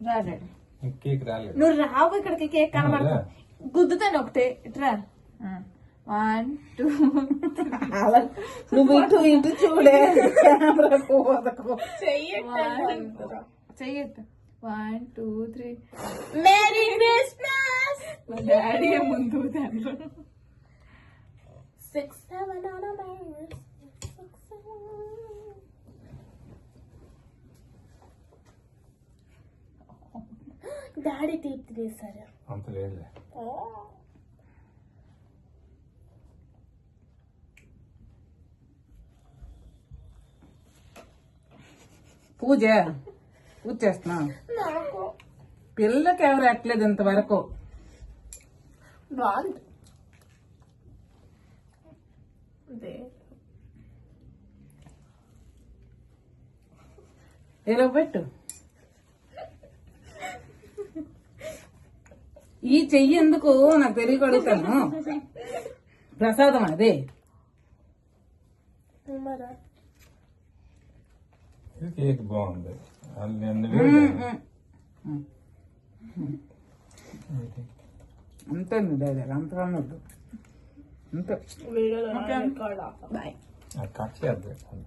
రాడాడు cake రాలేదు. నువ్వు రావు ఇక్కడికి కేక్ కనబడ గుద్దుతాను ఒకటే ఇట్రా 1 2 నువ్వు ఇటు ఇటు చూడే చెయ్యట్టు 1 2 3 మేరీ క్రిస్మస్ మా డాడీ ముందు దాంట్లో 6 7 on a Mars. డాడీ టీప్ తీసారు అంత లేదులే. పూజ చేస్తున్నా. పిల్లకి ఎవరు ఎట్లేదు ఇంతవరకు. బాగుంది ఏదో పెట్టు. ఈ చెయ్యి ఎందుకు నాకు తెలియగలుగుతాను. ప్రసాదం అదే. కేక్ బాగుంది. అంతే అంతగా వద్దు. అంతే బాయ్ కట్ చేద్దాం.